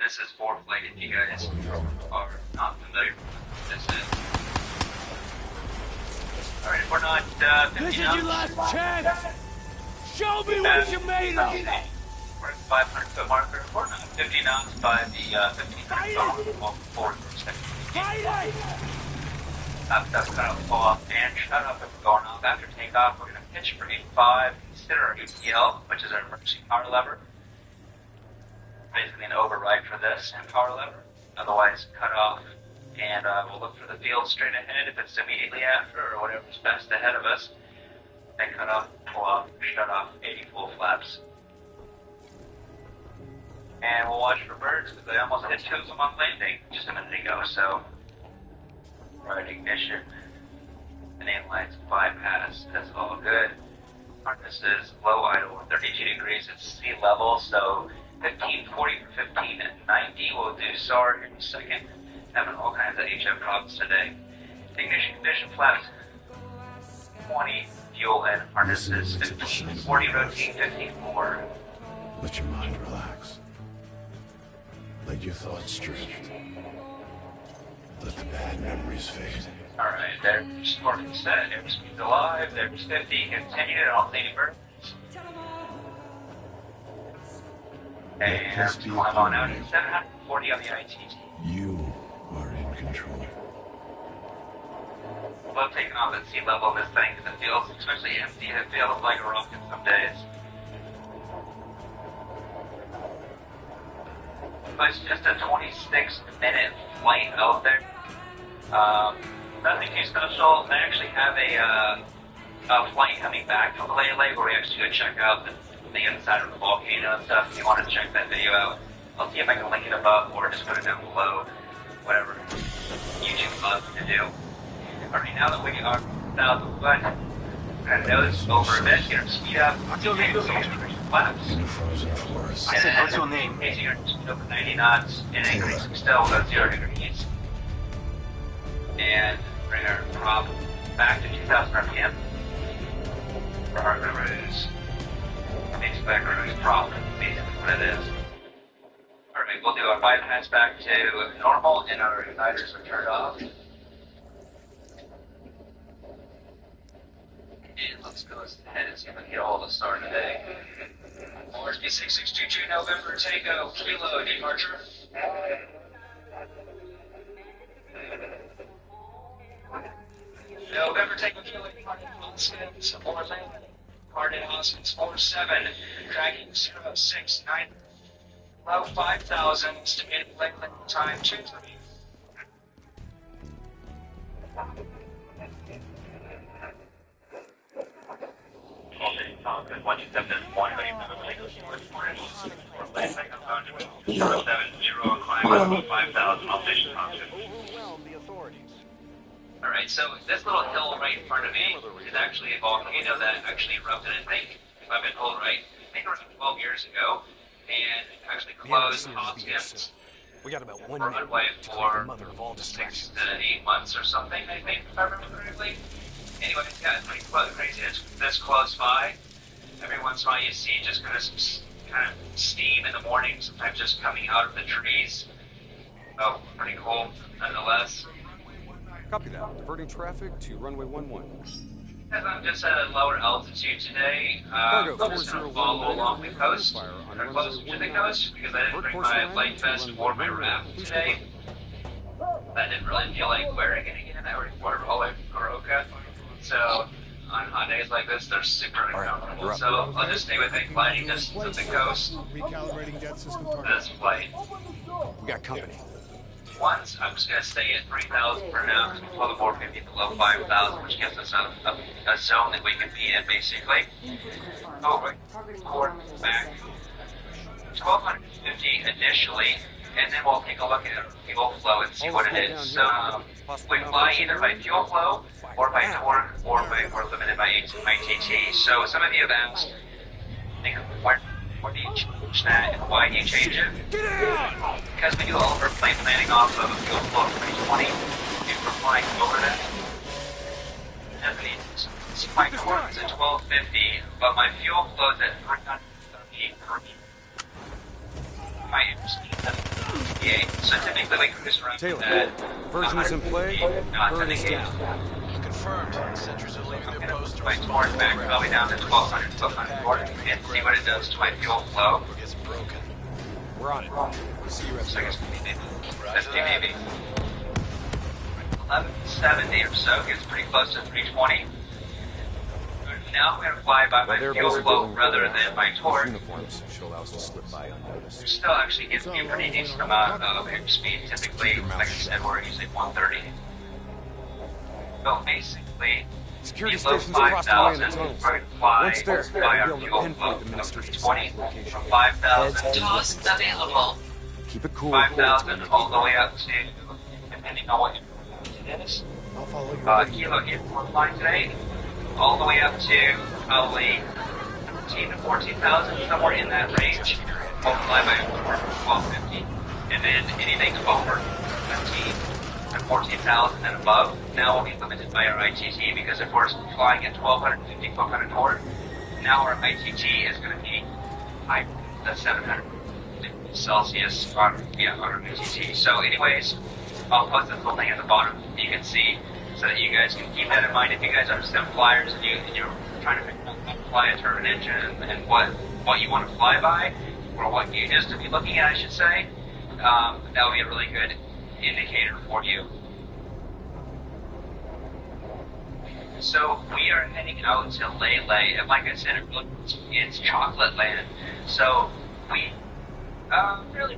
This is fourth flight if you guys are not familiar with this is. Alright, we're not 50 This is your last chance! Show me what you're made of! We're at 500 foot marker. We're not 50 knots by the 1500 foot forward for a second. That's kind of pull off and shut up if we're going off. After takeoff, we're going to pitch for 85. Consider our ATL, which is our emergency power lever. Basically an override for this and power lever. Otherwise, cut off. And we'll look for the field straight ahead if it's immediately after or whatever's best ahead of us. Then cut off, pull off, shut off 80 full flaps. And we'll watch for birds because I almost hit 2 of them on landing just a minute ago. So, right ignition, and lights bypass. That's all good. Harness is low idle, 32 degrees at sea level. So 15, 40 for 15 and 90. We'll do SAR here in a second. Having all kinds of HF problems today. Ignition condition flaps 20, fuel and harnesses 15, 40 rotate 54. Let your mind relax. Let your thoughts drift. Let the bad memories fade. Alright, there's scoring set, airspeed's alive, there's 50, continue, all lady birds. And climb on out at 740 on the ITT. You are in control. Love taking off at sea level in this thing because it feels, especially empty, it feels like a rocket some days. But it's just a 26-minute flight out there. Nothing too special. I actually have a flight coming back from Lele where we actually go check out the inside of the volcano and stuff. If you want to check that video out, I'll see if I can link it above or just put it down below. Whatever YouTube loves to do. Alright, now that we are 1,000 foot, we're going to notice over a bit, get our speed up. What's your name? In the frozen forest. I said, what's your name? Increasing your speed over 90 knots and increasing still about 0 degrees. And bring our prop back to 2,000 RPM for our cruise. Expect cruise prop, basically what it is. Alright, we'll do our bypass back to normal and our igniters are turned off. And let's go ahead and see if we can get all the start today. RSP 6622 November, Tango, Kilo, departure. November, Tango, Kilo, departure, Hoskins, Orlando, Hardin, Hoskins, 47, tracking 069, low 5,000, estimated landing time 23. Once you step this point, you have a legal storage. Or 070, climb up 5,000, all station function. Alright, so this little hill right in front of me is actually a volcano that actually erupted, I think, if I've been told right, I think around 12 years ago, and actually closed Hoskins. We got about 1 minute for mother of all 6 to 8 months or something, I think, if I remember correctly. Anyway, yeah, it's pretty crazy. It's this close by. Every once in a while you see just kind of steam in the morning, sometimes just coming out of the trees. Oh, pretty cool, nonetheless. Copy that. Diverting traffic to runway 11. As I'm just at a lower altitude today, I'm just going to follow along the coast, or closer to the coast, because I didn't bring my light vest or my raft today. I didn't really feel like wearing it again. I already wore it all the way from Kuroka. So, on hot days like this, they're super uncomfortable. So, I'll just stay within gliding distance of the coast. Recalibrating jet system This flight. We got company. Once, I'm just going to stay at 3,000 for now, because we pull the 450 below 5,000, which gives us a zone that we can be in, basically. Oh, right. Coordinates back. 1,250 initially, and then we'll take a look at fuel flow and see what it is. So, we fly either by fuel flow, or by torque, or we're limited by ITT. So, some of you have asked, where do you change that, and why do you change it? Because we do all of our plane planning off of a fuel flow of 320, if we're flying over that. So my torque is at 1250, but my fuel flow is at 333. My airspeed is at 58. So typically we cruise around Taylor, at versions in play, bird is down. Confirmed. Sentries are leaving their post to my respond torque back probably down to 1200, 1200 and see what it does to my fuel flow. or gets broken. We're on it. We'll see you at So I the guess maybe Roger 50 that. maybe. 1170 or so gets pretty close to 320. Now I'm going to fly by my They're fuel busy flow building rather robots. than my Those torque. uniforms should allow us to slip by unnoticed. Which still actually gives me a pretty decent amount of airspeed. Typically, like I said, we're usually 130. So basically, Security below stations across the way in the 5,000, tunnels. we're going to fly Once there, by our we'll be fuel able to flow pinpoint the of minister's 20 exact location. from 5,000 Toast available. Keep it cool. 5,000 all the way up to, depending on what it is, I'll follow you. Kilo 8 we're flying today, all the way up to probably 13 to 14,000, somewhere in that range. We'll fly by 1250, and then anything over 15 to 14,000 and above, now we'll be limited by our ITT, because if we're flying at 1250, 1200 torque, now our ITT is going to be the 700 Celsius on our ITT. So anyways, I'll post this little thing at the bottom you can see, so that you guys can keep that in mind if you guys are sim flyers and you're trying to figure out how to fly a turbine engine and what you want to fly by, or what gauges to be looking at, I should say. That would be a really good indicator for you. So we are heading out to Lele, and like I said, it's chocolate land. So we really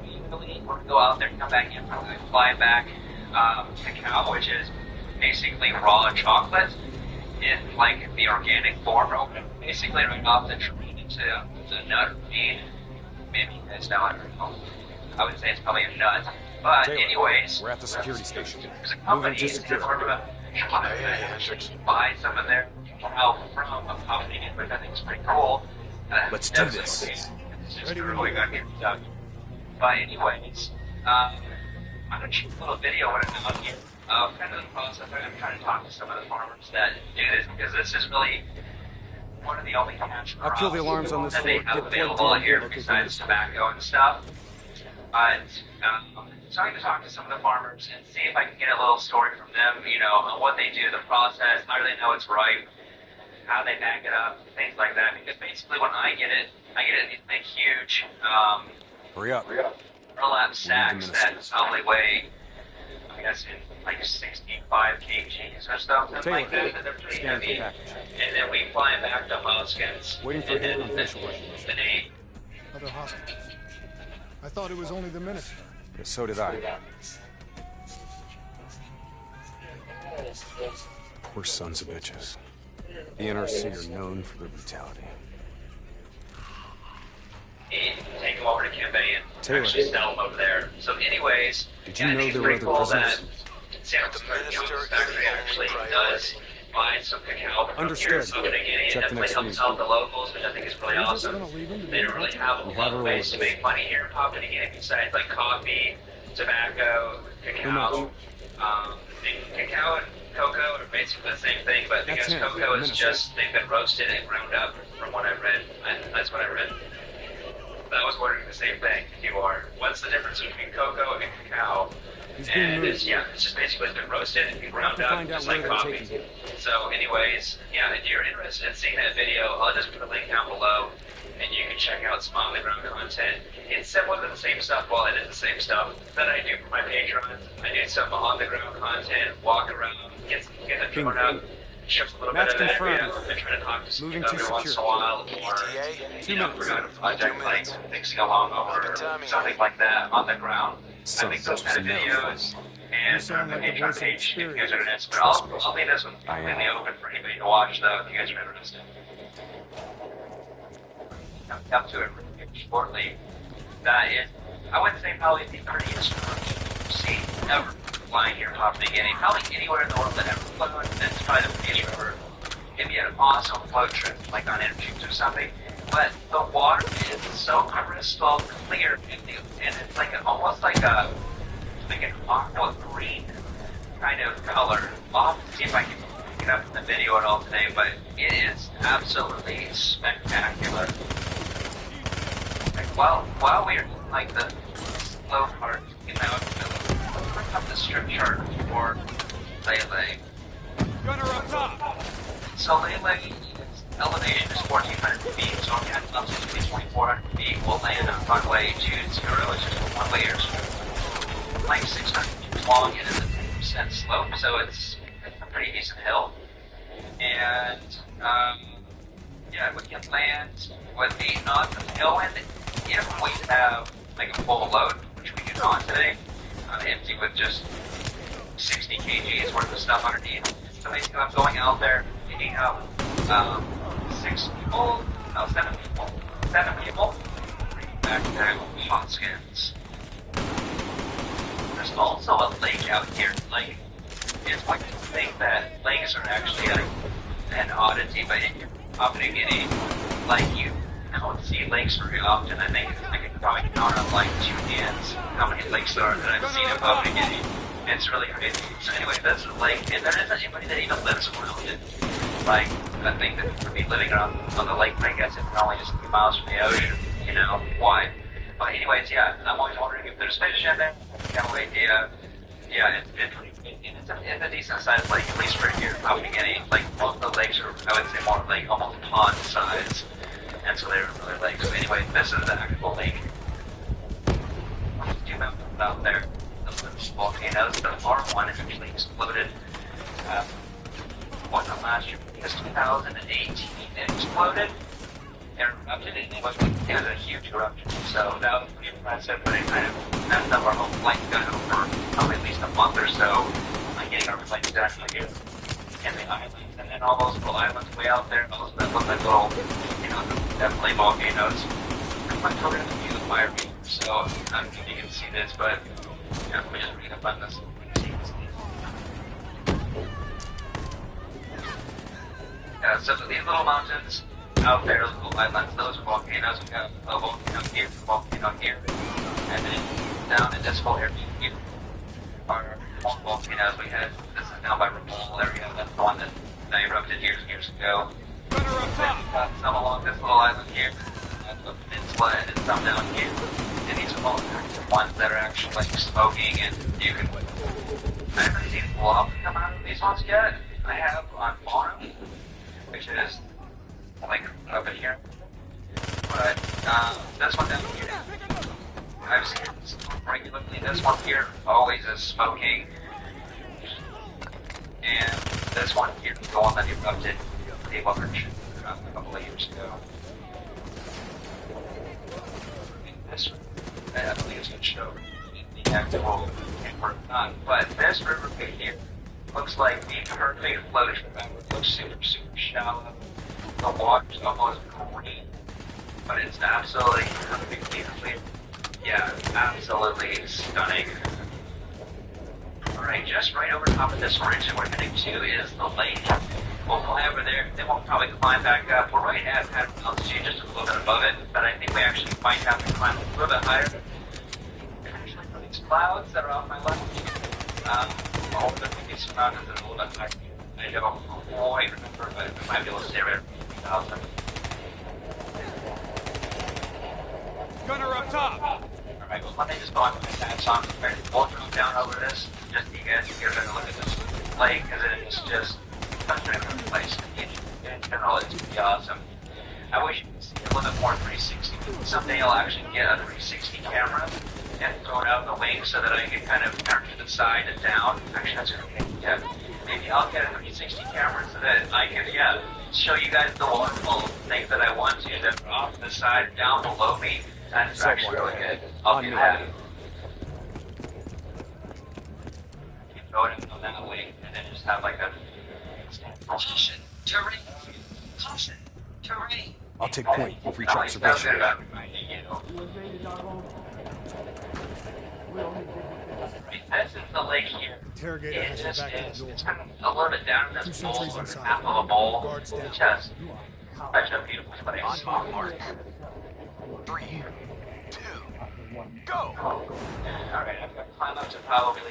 want to go out there and come back in, probably fly back cacao, which is basically raw chocolate in like the organic form, or basically right off the tree into the nut bean. Maybe you guys know it. I would say it's probably a nut. But Taylor, anyways, we're at the security station. there's a company Moving to in security. Florida that actually buy some of their help from a company, which I think is pretty cool. Let's do this. It's just really good to get done. But anyways, I'm going to shoot a little video when I'm out here. Kind of the process. I'm trying to talk to some of the farmers that do this, because this is really one of the only cash I'll kill the alarms on this that they floor. have Get available plugged in. here Locate the besides tobacco and stuff. But so I'm going to talk to some of the farmers and see if I can get a little story from them, you know, on what they do, the process, how do they know it's right, how they back it up, things like that. Because basically when I get it in these big, huge Hurry up. burlap sacks that probably weigh, I guess, in like 65 kgs or something Taylor, like that. And they're pretty scan the heavy. package. And then we fly them back to Hoskins. Waiting for and then hidden facial recognition. the name. Other hostages. I thought it was only the minister. Yeah, so did I. Poor sons of bitches. The NRC are known for their brutality. Take them over to Kimby and Taylor. actually sell them over there. So anyways, Did you I know think there it's were pretty other cool that prisoners? San Francisco factory actually does buy some cacao from Understood. here. So again, it Check the definitely next helps week. out the locals, which I think is really Are you just awesome. gonna leave him to They do don't really nothing? have a We lot have of our ways to orders. make money here in Papua New Guinea besides like coffee, tobacco, cacao. Cacao and cocoa are basically the same thing, but That's because him, cocoa is Minister. just, they've been roasted and ground up from what I read. That's what I read. I was wondering the same thing. You are. What's the difference between cocoa and cacao? He's being And moved. it's just basically it's been roasted and ground to up, find out just like where they're coffee. taking him. So, anyways, yeah, if you're interested in seeing that video, I'll just put a link down below, and you can check out some on the ground content. It's similar to the same stuff. Well, it is the same stuff that I do for my Patreon. I do some on the ground content, walk around, get the drone up. Shift a little Match bit of that, confirmed. and try to talk to some Moving people to every once in a secure. while, or 2 we're doing a project like fixing a lawnmower or something like that on the ground. I think those kind of videos and sound the like the Patreon voice of page if you guys experience. are interested. But I'll leave this one completely open for anybody to watch though if you guys are interested. Up to it shortly. That is, I would say probably the prettiest sea ever flying here in Papua New Guinea. Probably anywhere in the world that ever flown. That's probably the prettiest river. It'd be an awesome float trip, like on Energies or something. But the water is so crystal clear, and it's like almost like an aqua green kind of color. I'll have to see if I can pick it up in the video at all today, but it is absolutely spectacular. Like, while we're in like the slow part, in my strip chart for Lele. Gunner up top. So Lele, elevation is 1,400 feet, so on the altitude to be 2,400 feet, we'll land on runway 20, it's just a one-way airstrip. Like 600 feet long and it's a 10% slope, so it's a pretty decent hill. And, yeah, we can land with the north of the hill, and if we have like a full load, which we do not today, empty with just 60 kgs worth of stuff underneath. So basically I'm going out there, picking up 7 people, bringing back their hot skins. There's also a lake out here. Like, it's one to think that lakes are actually an oddity, but in Papua New Guinea, like, you don't see lakes very often. I think I can probably count on like 2 hands how many lakes there are that I've seen in Papua New Guinea. It's really crazy. So anyway, that's a lake, and there isn't anybody that even lives around it. Like, I think that would be living on the lake, but I guess it's only just a few miles from the ocean, you know, why? But anyways, yeah, I'm always wondering if there's fish in there. Can't wait, yeah, it's pretty big, and it's a decent sized lake, at least for here in Papua New Guinea. Like, most of the lakes are, I would say, more like almost pond size. And so they're really lakes. So anyway, this is the actual lake. Do mountains out there. The volcanoes. The far one is actually exploded. Wasn't last year. Because 2018 it exploded. It erupted, and it was a huge eruption. So that was pretty impressive, but it kind of messed up our whole flight schedule for probably at least a month or so. Like getting our flight done here in the islands. And then all those little islands way out there, those that look like little, you know, definitely volcanoes. I'm totally going to view the fire beam, so I don't know if you can see this, but yeah, let me just read up on this. Yeah, so these little mountains out there, those little islands, those are volcanoes. We have a volcano here, and then down in this whole area here are more volcanoes. We had, this is down by Ramon area, that's the one that erupted years and years ago. Gunner up top. Some along this little island here, that's a peninsula, and some down here. And these are all the ones that are actually like smoking, and you can. I haven't seen lava come out of these ones yet. I have on bottom, which is like up in here. But this one down here, I've seen it regularly. This one here always is smoking. And this one here, the one that erupted pretty large a couple of years ago. This, I believe it's going to show the actual or not, but this river right here looks like the perfect floating river. It looks super, super shallow. The water's almost green, but it's absolutely perfectly clear. Yeah, absolutely stunning. Alright, just right over top of this ridge that we're heading to is the lake. We'll fly over there, then we'll probably climb back up. We're right at altitude, just a little bit above it, but I think we actually might have to climb a little bit higher. Actually, these clouds that are off my left, all of them can be surrounded a little bit higher. I don't quite remember, but we might be able to stay right around 3,000. Gunner up top. Alright, well, let me just go on with my hats on. We'll drop down over this, just so you guys can get a better look at this lake, because it is just such a different place. In general, it's pretty awesome. I wish you could see a little bit more 360. Someday I'll actually get a 360 camera and throw it out the wing so that I can kind of turn to the side and down. Actually, that's okay. Yeah, maybe I'll get a 360 camera so that I can, show you guys the wonderful things that I want to that are off to the side, down below me. That's actually really good. I'll do that. You throw it on that wing and then just have like a caution, terrain, caution, terrain. I'll take point of reach observation. This is the lake here. It just is. It's kind of a little bit down in this bowl, half of a bowl, which has such a beautiful place. On mark. 3, 2, go! Alright, I'm going to climb up to probably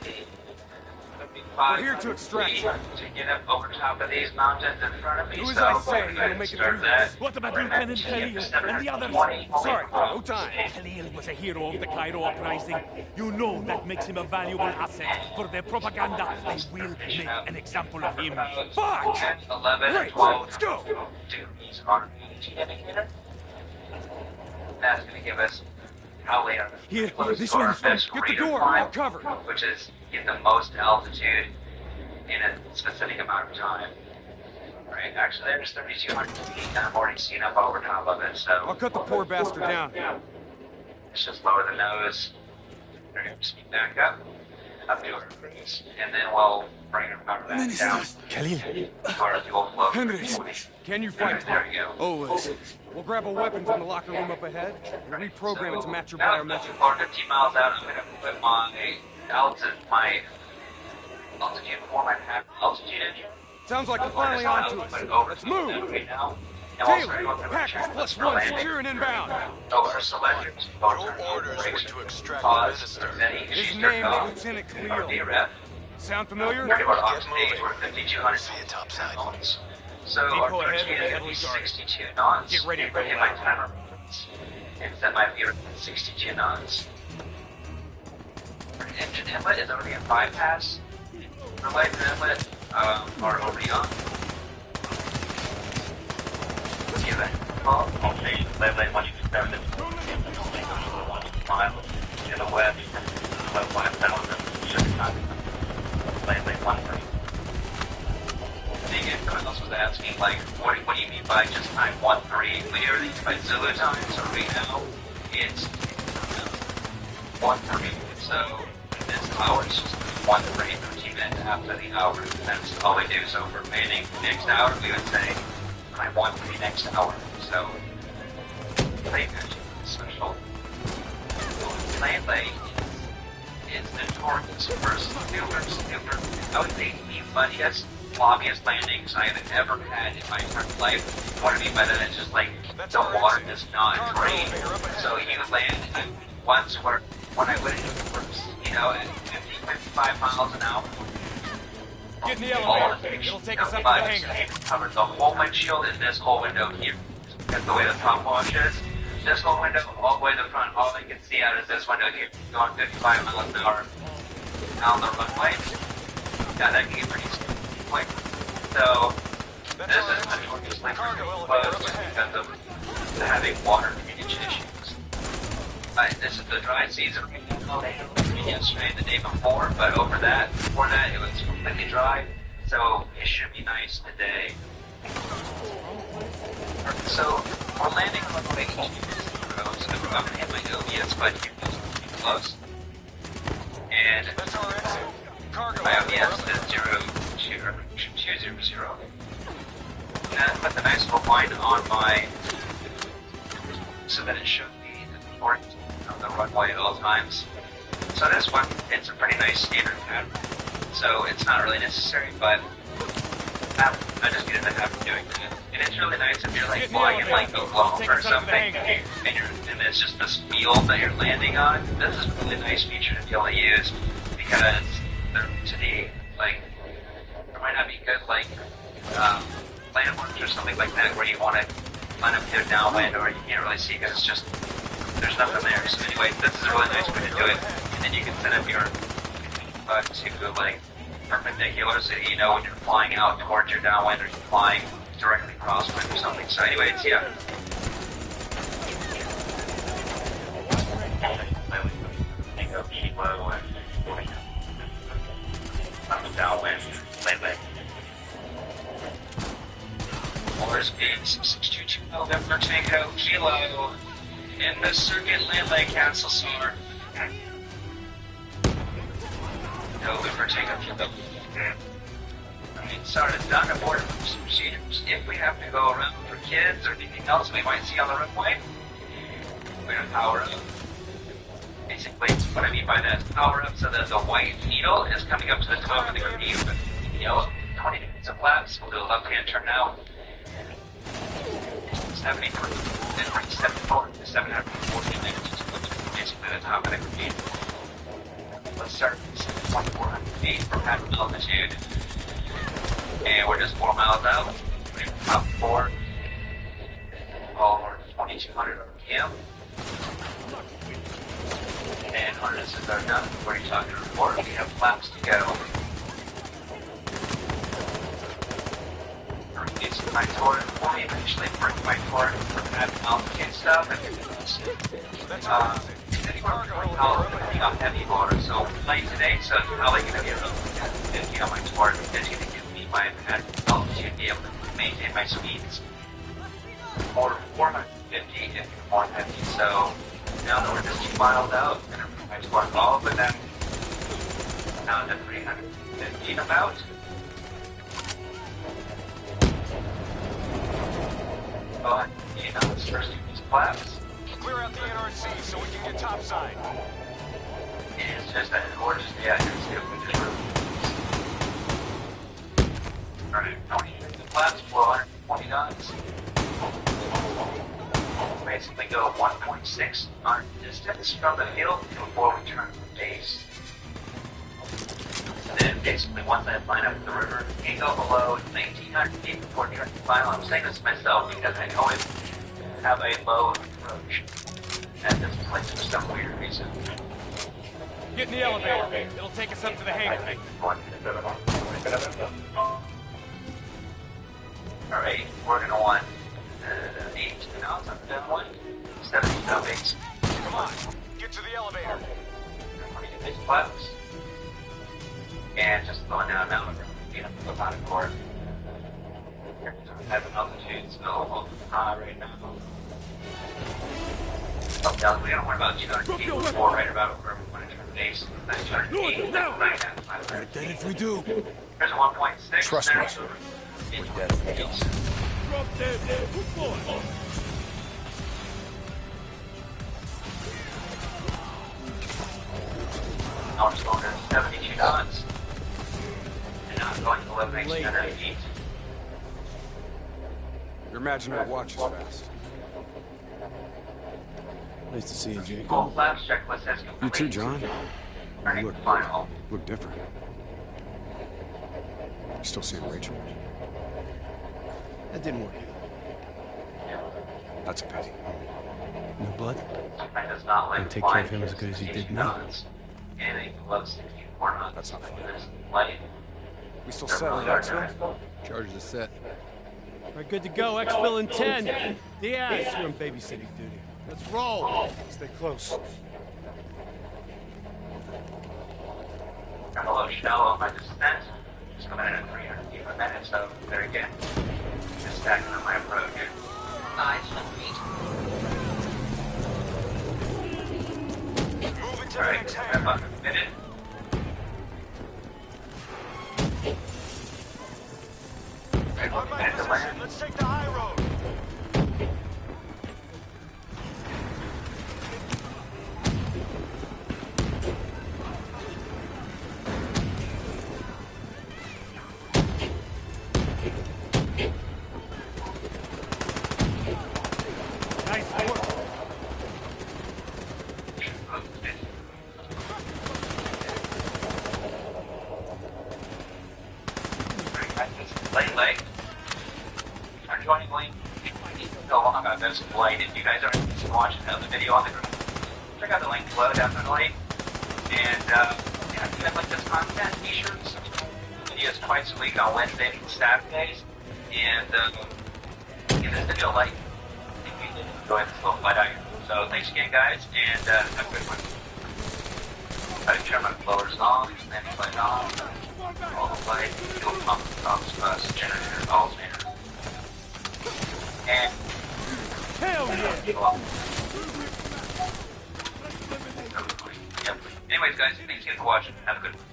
5. We're here to extract you. To get up over top of these mountains in front of me. Do as so I say, we're gonna you'll make it start through that. this. What about We're gonna Lieutenant keep Khalil and the others? 720. Sorry, no time. Khalil was a hero of the Cairo uprising. You know that makes him a valuable asset for their propaganda. They will make an example of him. Fuck! 10, 11, Great, 12. let's go. Degrees on the indicator. That's going to give us probably our Here, close this to our way. best Get the rate of door, climb, I'll cover. which is get the most altitude in a specific amount of time. Right, actually there's 3,200 feet and I'm already seen up over top of it, so I'll cut the poor bastard down. let's just lower the nose, bring our speed back up to our cruise, and then we'll bring our power back down. Khalil. Our fuel flow. Hendrix, can you fight? There we go. Always. We'll grab a weapon from the locker room up ahead and reprogram it to match your now, biometrics. We're 15 miles out. I'm going to put my altitude for my altitude in here. Sounds like we're finally onto us. Let's move. Right now. And we'll start Taylor, going through Packers our plus checklist for one, landing. securing inbound. Over selectors. Your orders were to extract the Pause. minister. Any His issues name or is Lieutenant or Khalil. DRF. Sound familiar? We're off Get moving. stage. We're 5,200 See you topside. knots. So Depot our ahead, speed is going to heavily be guarded. 62 knots. Get ready to go Hit my loud. timer. And set my gear at 62 knots. Our engine inlet is already a bypass. Relay inlet are already on. See that? All station lane 127. 1 mile to the west. About 5,000. Lane 13. Again, Carlos was asking, like, what do you mean by just time 1-3? We do everything by Zulu time, so right now it's 1-3. So this hour is just 1-3, 13 minutes after the hour. That's all we do. So for remaining next hour, we would say time 1-3 next hour. So play attention. Special. Lane is notorious for super, I would say the funniest, floppiest landings I have ever had in my entire life. What I mean by that is just like the water does not drain. So you land once where when I went into first, at 50, 55 miles an hour. Get in the all elevator. the It'll take us up to the hangar. Covered the whole windshield in this whole window here. That's the way the top wash is. This whole window, all the way to the front, all they can see out is this window here. Going 55 miles an hour down the runway. Yeah, that can get pretty quick. So, this is notoriously close because of having water drainage issues. This is the dry season right now. They had yesterday, the day before, but before that, it was completely dry. So, it should be nice today. So, we're landing on the way to so I'm going to hit my OBS button here, pretty close. And That's our exit. Cargo. my OBS is 200. And I put the maximum line on my, so that it should be important on the runway at all times. So this one, it's a pretty nice standard pattern. So it's not really necessary, but I just get in the habit of doing that. And it's really nice if you're like flying in like Oklahoma or something, and it's just this field that you're landing on. This is a really nice feature to be able to use because today, like, there might not be good like landmarks or something like that where you want to line up to downwind or you can't really see because it's just there's nothing there. So anyway, this is a really nice way to do it, and then you can set up your to like perpendicular so you know when you're flying out towards your downwind or you're flying directly crosswind or something. So anyways, yeah. Downwind, lately. Motor speed 622 November Tango Kilo in the circuit land leg cancel SAR. November Tango Kilo. Alright, SAR is done. Abort procedures. If we have to go around for kids or anything else we might see on the runway, we're going to power up. Basically, what I mean by that is power up so that the white needle is coming up to the top of the groove. Yellow, 20 degrees of flaps. We'll do a left-hand turn now. 74, 740 minutes, basically the top of the groove. Let's start at 2,400 feet from half altitude. And we're just 4 miles out. We're in top 4. All over 2,200 RPM. And harnesses are done. What are you talking to report? We have flaps to go. It's my torque. We'll eventually bring my torque for that altitude stuff. Anywhere from 20 depending on heavy motor. So late today, so it's probably going to be around 50 on my torque. It's going to give me my altitude to be able to maintain my speeds. Or 450 if you're more heavy. So now that we're just 2 miles out, I'm going to bring my torque all but then down to 350 about. But, you know, this first 2 piece of flaps. Clear out the NRC so we can get topside. It's just that, or just, yeah, it's good. We just alright, 20 flaps, 420 knots. Basically go 1.6 on distance from the field before we turn to the base. And then basically once I line up the river, you can go below 1,900 feet before turning the final. I'm saying this to myself because I always have a low approach at this place for some weird reason. Get in the elevator. It'll take us up to the hangar. Alright, we're gonna want 8 knots on that one, 70 base. Come on, get to the elevator. These flaps. And just going down now, you know, the bottom court. Have an altitude, so high right now. Up down, we don't worry about 200 feet before, right about where we want to turn the base. That's 200 feet, right at 500 feet. If we do. There's a 1.6. Trust me. We're dead if we don't. Drop dead, good boy. Now we're just going to 72 knots. And now I'm going to 11,800 feet. Your imaginary watch is fast. Nice to see you, Jake. Full flaps checklist has complete. You too, John. Turning Look, final. look different. You still seeing Rachel? That didn't work. That's a pity. No blood? I does not like And take care of him as good as he did me. And he loves 64 knots. That's not fair. Light. We still set on Exfil? Charges are set. All right, good to go. Exfil in 10. Diaz, you're on babysitting duty. Let's roll. Stay close. I'm a little shallow on my descent. Just coming in at 300 feet per minute, so there again. Just stacking on my approach. Nice. Move it to the Alright, next I'm hangar. about to minute. Right, On my minute to position, land. let's take the high road. Nice work. Late. I'm joining late. So long about this flight. If you guys are watching the video on the group, check out the link below, definitely. And yeah, if you guys like this content, be sure to subscribe to videos twice a week on Wednesdays and Saturdays. And give this video a like if you did enjoy this little flight out. So thanks again, guys, and have a good one. I turn my blowers on, then flight on. All the way, fuel pump, pumps, bus, generator, alternator. And Hell yeah. Yep. Anyways, guys, thanks again for watching. Have a good one.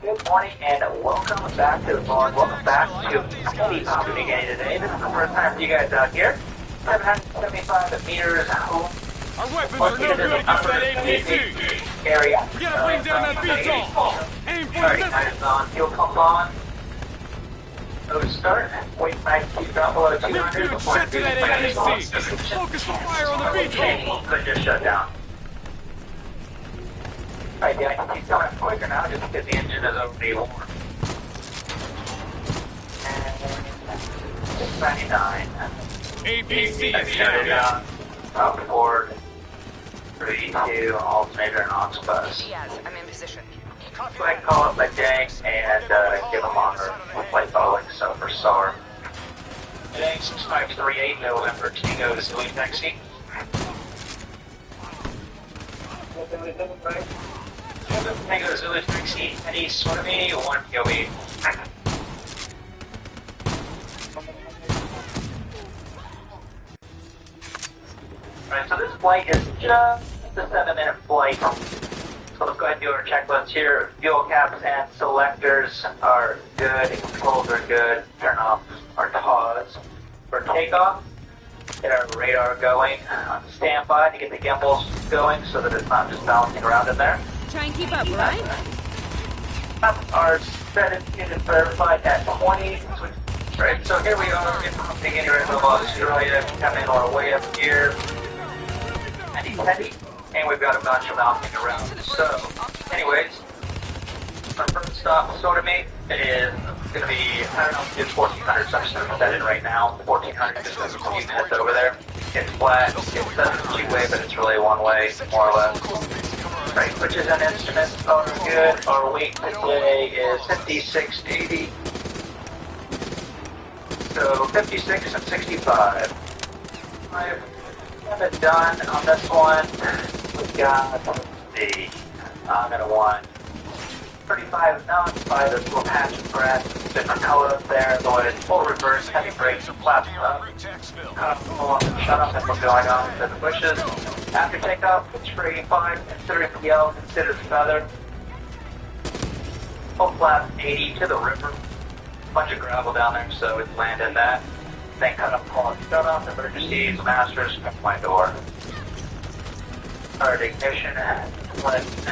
Good morning and welcome back to the farm. Welcome back to Fifa beginning today. This is the first time for you guys out here. 775 meters home. Our weapons are no good against that APC. Area. We gotta bring down that VTOL. Aim for the Alright, missile. tires on, fuel pump on. So start. Wait, nice. Keep down below 200 before Shit to that APC! Focus the fire on the vehicle! Could just shut down. Alright, yeah, I can keep going quicker now just because the engine is already warm. And 699. APC I is shut it down! down. Up forward. 3, 2, alternator and aux bus. Diaz, I'm in position. So I can call up my gang and give them on their flight following, so for SAR. Today, 6538, November, Tango, Zilly Taxi. Tango, Zilly Taxi, any sort of me, 1 POE. Alright, so this flight is just a 7-minute flight. So let's go ahead and do our checklist here. Fuel caps and selectors are good. Controls are good. Turn off our TOS. For takeoff, get our radar going on standby to get the gimbals going so that it's not just bouncing around in there. Try and keep up, right? Our set is verified at 20. Right, so here we are. Taking anywhere from Australia, coming our way up here. Heavy. And we've got a bunch of bouncing around. So, anyways, our first stop, sort of me, is going to be, I don't know if it's 1400, so I'm just going to put that in right now. 1400 just a few minutes over there. It's flat, it says two-way, but it's really one-way, more or less. Right, switches and instruments are good. Our weight today is 5680. So, 56 and 65. I've got it done on this one. We've got the, I'm going to want 35 knots by this little patch of grass, different color up there, otherwise full reverse, heavy brakes, flaps up, shut up and what's going on in the bushes. After takeoff, it's free 5, consider PL, consider feather. Full flap 80 to the river. Bunch of gravel down there, so it's landed that. Then cut up, call it shut off, emergencies, masters, come to my door. Start ignition, and lights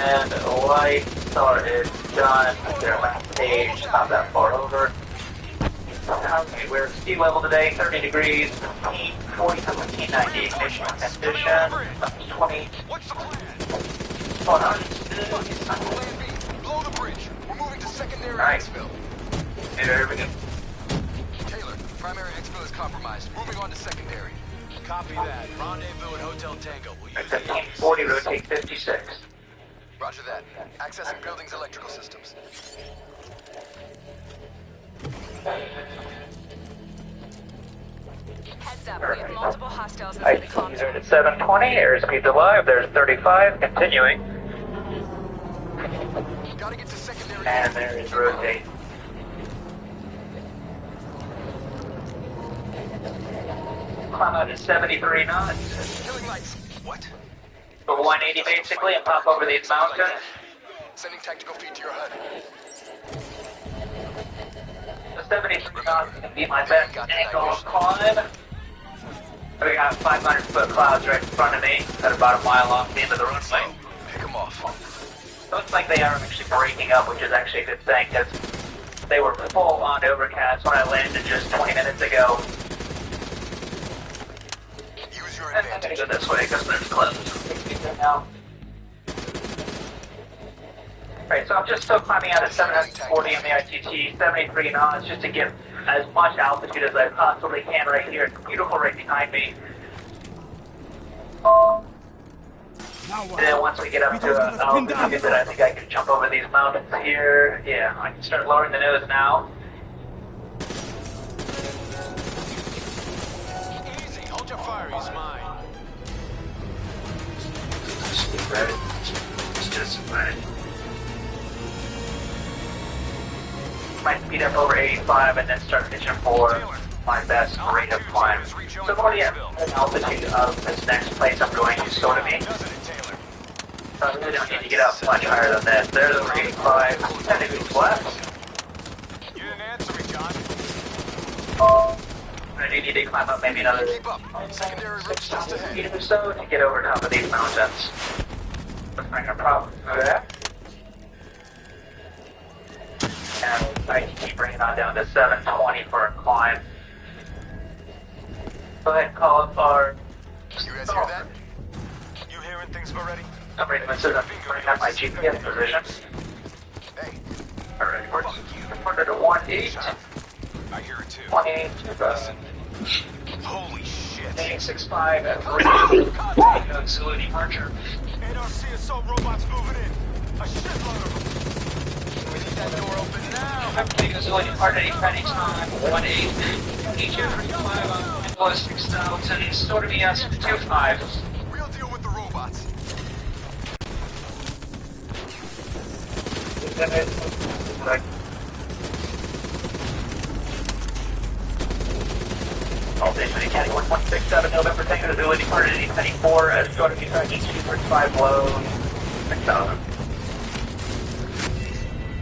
are done. Their last page, not that far over. Okay, we're at sea level today, 30 degrees, 40 to 1590 ignition condition, 20. What's the plan? Hold on. Plan B. Blow the bridge. We're moving to secondary Alright. exfil. Here we go. Taylor, primary exfil is compromised. Moving on to secondary. Copy that. Rendezvous at Hotel Tango. Will you 1540, rotate 56. Roger that. Accessing building's electrical systems. Heads up, we have multiple hostiles in Alright, the so comms. these are at 720, airspeed alive, there's 35, continuing. Gotta get to secondary. And there is rotate. Climb out at 73 knots. Killing lights. What? For 180 basically, and pop over these mountains. Sending tactical feed to your HUD. The 73 knots can be my best angle of climb. We got 500-foot clouds right in front of me at about a mile off the end of the runway. Pick them off. Looks like they are actually breaking up, which is actually a good thing, because they were full on overcast when I landed just 20 minutes ago. Use your I'm gonna advantage. go this way because there's close. Now. Right, so I'm just still climbing out at 740 in the ITT, 73 knots, just to get as much altitude as I possibly can right here. It's beautiful right behind me. And then once we get up to altitude that I think I can jump over these mountains here, yeah, I can start lowering the nose now. Easy. Hold your fire. He's mine. Just right. Might speed up over 85 and then start pitching for my best rate of climb. So I'm already at an altitude of this next place I'm going to go to me. Doesn't it, Taylor? So I really don't need to get up much higher than this. There's over 85, 10 degrees left. You didn't answer me, John. I do need to climb up maybe another Keep up. Secondary routes just 600 ahead. feet or so to get over top of these mountains. Looks like a problem for that. And Alright, keep bringing on down to 720 for a climb. Go ahead and call up our... You guys hear that? You hearing things already? I'm ready to sit up. Bring up my GPS position. Hey, Alright, we're reported to 1-8. I hear it too. 1-8, Holy shit. 865 at 3. Zulu departure. NRC assault robots moving in. A shitload of them. We need that door open now. I'm taking Zulu departure anytime. 1-8. 8235 on Anglo 6000. Sort of ES 25. We'll deal with the robots. All station County 1167, November Tango Zulu departed 894 as sort of track E235 low 6000.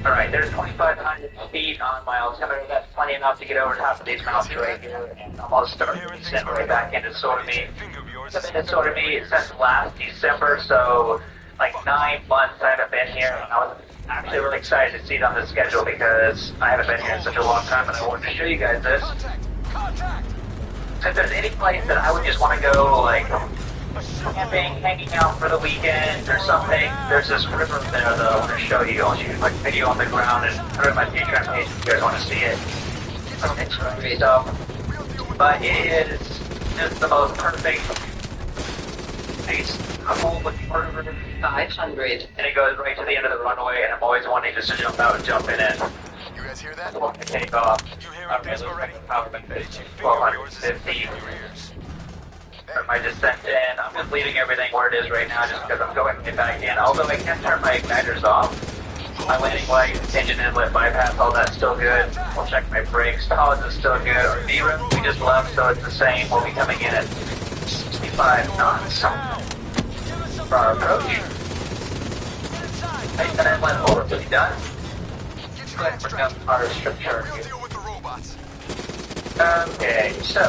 Alright, there's 2,500 feet on my altimeter. That's plenty enough to get over top of these mountains right here. And I'll start to descend right back into Sotomayor. I've been in Sotomayor since last December, so like 9 months I haven't been here. And I was actually really excited to see it on the schedule because I haven't been here in such a long time and I wanted to show you guys this. Contact! If there's any place that I would just want to go, like, camping, hanging out for the weekend or something, there's this river there that I want to show you. I'll shoot like video on the ground and put it on my Patreon page if you guys want to see it. It's crazy stuff. But it is just the most perfect place. A whole river, 500, and it goes right to the end of the runway, and I'm always wanting just to jump out and jump in it. You guys hear that? I want to take off. You hearing things already? Power bank 1250. For my descent in, I'm just leaving everything where it is right now just because I'm going to get back in. Although I can turn my igniters off. My landing lights, engine inlet bypass, all that's still good. We'll check my brakes. Pause is still good. Our V-rim, we just left, so it's the same. We'll be coming in at 65 knots for our approach. I said I went over to be done. Go ahead and bring up our strip chart here. Deal with the robots. Okay, so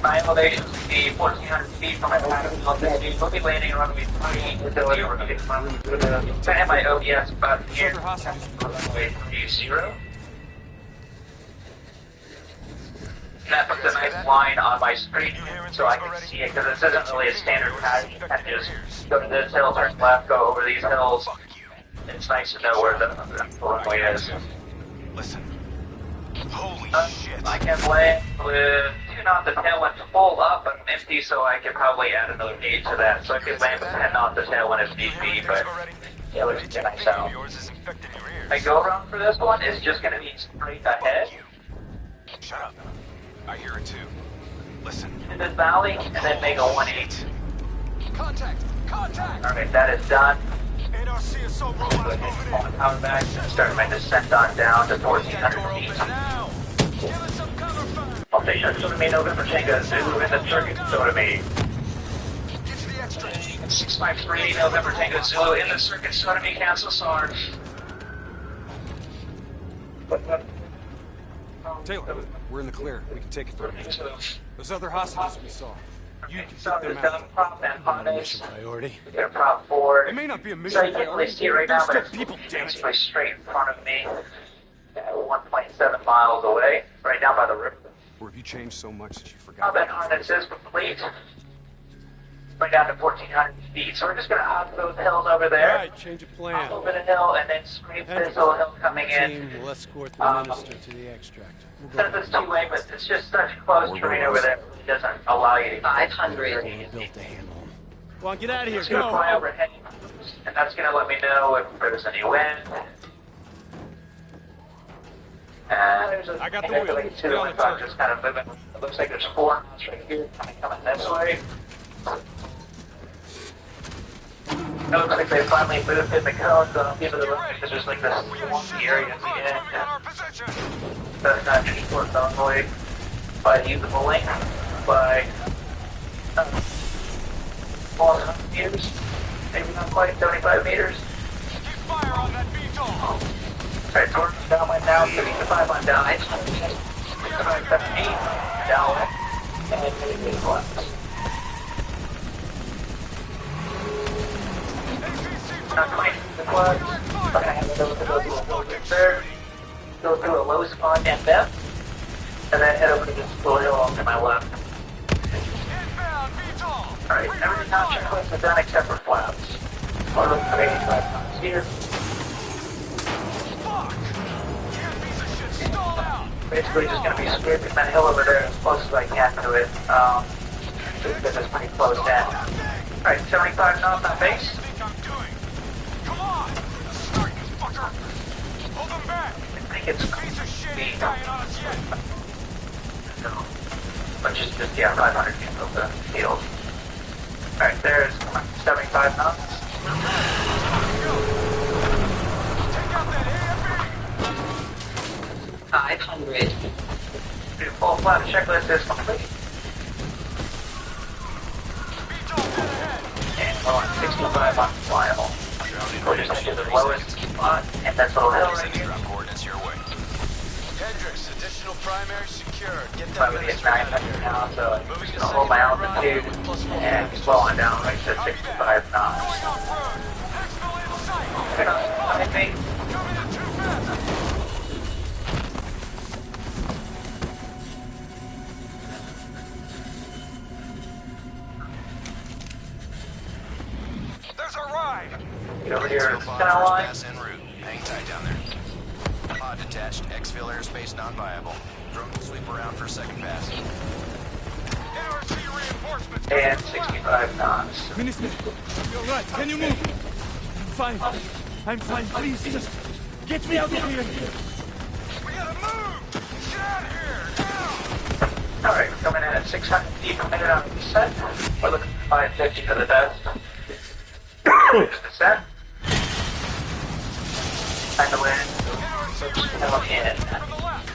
my elevation will be 1,400 feet from my pattern altitude. We'll be landing around the 3 with the I have my OBS about here. Runway 30. That puts a nice line on my screen so I can see it because this isn't really a standard pattern. You can just go to this hill, turn left, go over these hills. It's nice to know where the runway is. Listen. Holy shit. I can land with 2 knots of tailwind full up, but I'm empty, so I could probably add another 8 to that. So I could land with 10 knots of tailwind if need be, but yeah, let's get nice out. My go-around for this one is just going to be straight ahead. Shut up. I hear it too. Listen. In this valley, and then make a 1-8. Contact! Contact! Alright, that is done. NRC assault Go robots ahead moving and pull in. the power back and start my descent on down to 1,400 feet. Now! Give us some cover fire! I'll take that Sotomayor November Tango Zulu in the circuit Sotomayor. Get to the extra. 653 November Tango Zulu in the circuit Sotomayor, cancel Sarge. Taylor, we're in the clear. We can take it from here. Those other hostages we saw. You can So get there's them done out. prop and Mission Pondays. priority. Get a prop forward. It may not be a So mission you can't really priority. see it right They're now, still but people, damn it. basically straight in front of me. 1.7 miles away, right down by the river. Or have you changed so much that you forgot? Combat harness is complete. Right down to 1,400 feet. So we're just going to hop those hills over there. Alright, change of Hop plan. over the hill and then scrape this little hill coming in. Team will escort the minister to the extract. We'll Since go it's two-way, but it's just such close terrain over there, it doesn't allow you to 500. built to handle them. Come on, get out of here, It's going to fly go! overhead, and that's going to let me know if there's any wind. And there's a I got the wheel. like Stay on the so I'm turret. just kind of moving. It looks like there's 4 knots right here coming this way. It looks like they finally moved in the cone, so I'm giving the road because there's like this swampy area at the end. Our position! That's not just worked on way by the usable length by 400 meters, maybe not quite 75 meters. Keep fire on that VTOL! Alright, so we're down right now, 65 on down. 78 down, and then maybe left. Not quite the quads. I'm gonna have to go with the little there. go through a low spot and bend, and then head over to this little hill off to my left. Alright, everything on checklist is done except for flaps. We're looking for 85 knots here. Basically just going to be scraping that hill over there as close as I can to it. This is pretty close in. Alright, 75 knots on base. Come on! Start, you fucker! Hold them back! I think it's Piece of shit ain't dying on us yet! Which is just, yeah, 500 feet of the field. Alright, there's 75 knots. Take out that AFE! 500. The full flap checklist is complete. And we're on 65 on flyable. We're just going to do the lowest spot, and that's little hill right here. Drop coordinates your way. Hendricks, additional primary secured. Get that Probably at minister out of 900 here. now, so I'm just going to hold my altitude and slowing down right to 65 knots. Going off-road! Exfil in sight! I think Coming in too fast! There's a ride! get over here to the center line. Pass en route. Hang tight down there. Pod detached. Exfil airspace non-viable. Drone will sweep around for second pass. NRC reinforcements. And 65 knots. Minister, you're right. Can you move? I'm fine. I'm fine. Please, just get me out of here. We gotta move! Get out of here! Now! Alright, we're coming in at 600 feet per minute on the descent. We're looking for 550 for the test. Descent. And the wind. So just come in. From the left!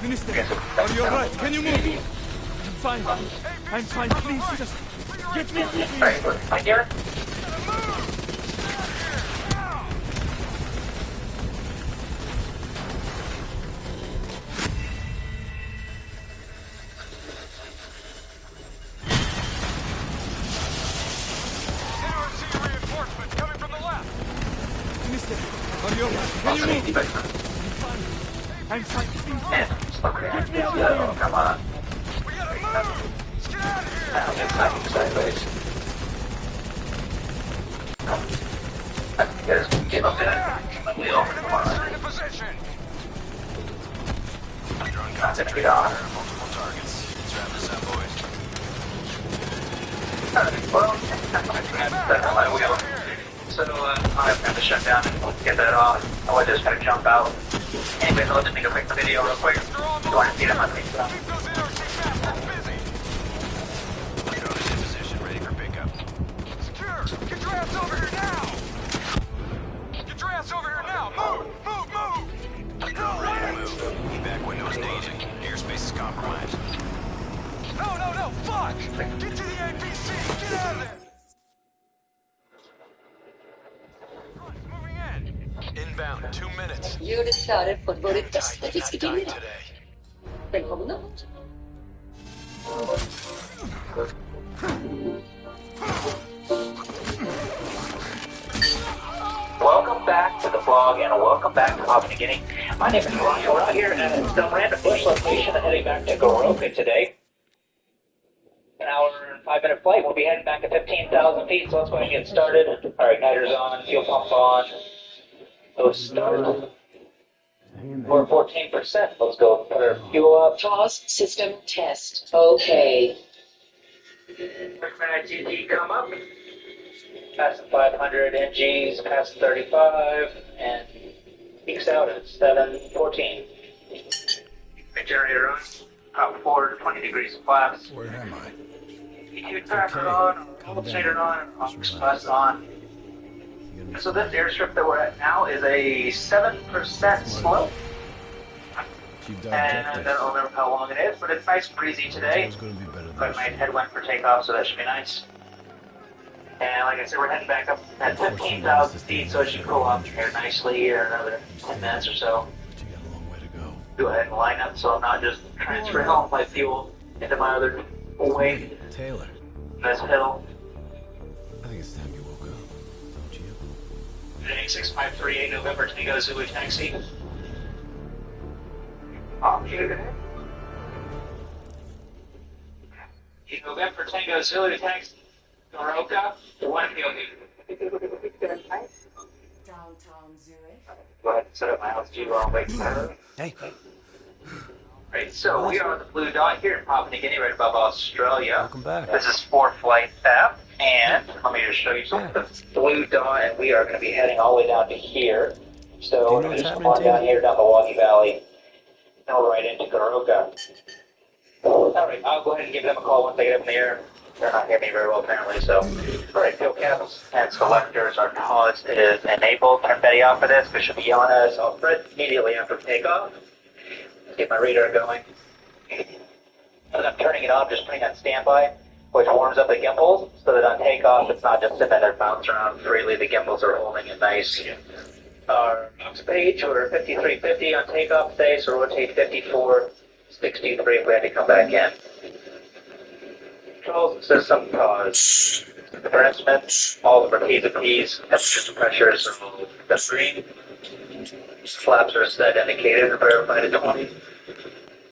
Minister, are you alright? Can you move? I'm fine. I'm fine. Please, just get me out of here. Alright, look, right here. NRC reinforcements coming from the left! Minister, are you alright? Can you move? I'm fine. Please, And slow down. So, come on. We gotta move! Let's get out of here! Now, just like sideways. I can get up there. My wheel. Come on. Into position! Drone Concentrate on. multiple targets. Let's wrap this up, boys. Well, that's on my wheel. So, I have to shut down and get that off. I was just gonna jump out. Anyways, I'll just make a quick video real quick. You want to see it on my face? Keep those NRC maps busy! Drone is in position, ready for pickup. Secure! Get your ass over here now! Get your ass over here now! Move! Move! Move! Drone ready to move. Evac window is staging. Airspace is compromised. No! No! No! Fuck! Get to the APC! Get out of there! Moving in. Inbound. 2 minutes. Judischare favorite Tight statistikene. today. Velkomna. Welcome back to the vlog and welcome back to Papua New Guinea. My name is Ronnie. We're out here at some random bush location and heading back to Goroka today. An hour and 5-minute flight. We'll be heading back to 15,000 feet, so let's go ahead and get started. Our igniter's on, fuel pump on. Let's start. We're 14%. Let's go put our fuel up. Pause system test. Okay. ITT come up. Passing 500 NGs, passing 35, and peaks out at 714. Generator on. Top 4 to 20 degrees of flaps. Where am I? EQ tracker on, alternator on, bus on. So this airstrip that we're at now is a 7% slope. And I don't remember how long it is, but it's nice and breezy today. It's going to be better than But my head went for takeoff, so that should be nice. And like I said, we're heading back up at 15,000 feet, so it should go up here nicely here in another 10 minutes or so. But you got a long way to go. Go ahead and line up so I'm not just transferring all my fuel into my other way. Taylor, This hill. I think it's time you woke up, don't you? Heading 6538 November Tango Zulu taxi. November Tango Zulu Taxi, Noroka, 1 POV. Downtown Zurich. Go ahead and set up my altitude while I'm waiting for her. Hey. Right, so we are on the Blue Dot here in Papua New Guinea, right above Australia. Welcome back. This is 4 Flight F, and let me just show you something. The Blue Dot, and we are going to be heading all the way down to here. So we're going to just come on down here, down the Wagi Valley, and we're right into Goroka. Alright, I'll go ahead and give them a call once they get up in the air. They're not hearing me very well apparently, so. Alright, fuel caps and selectors, our pause is enabled. Turn Betty off for this, because she'll be yelling at us off grid immediately after takeoff. Get my radar going. As I'm turning it off, just putting on standby, which warms up the gimbals, so that on takeoff it's not just sitting there bouncing around freely, the gimbals are holding it nice. Our box page, we're 5350 on takeoff today, so rotate 5463 if we had to come back in. Controls system pause. For instruments, all of our T's and P's, temperatures and pressures are all the green. Flaps are set indicated and verified at 20.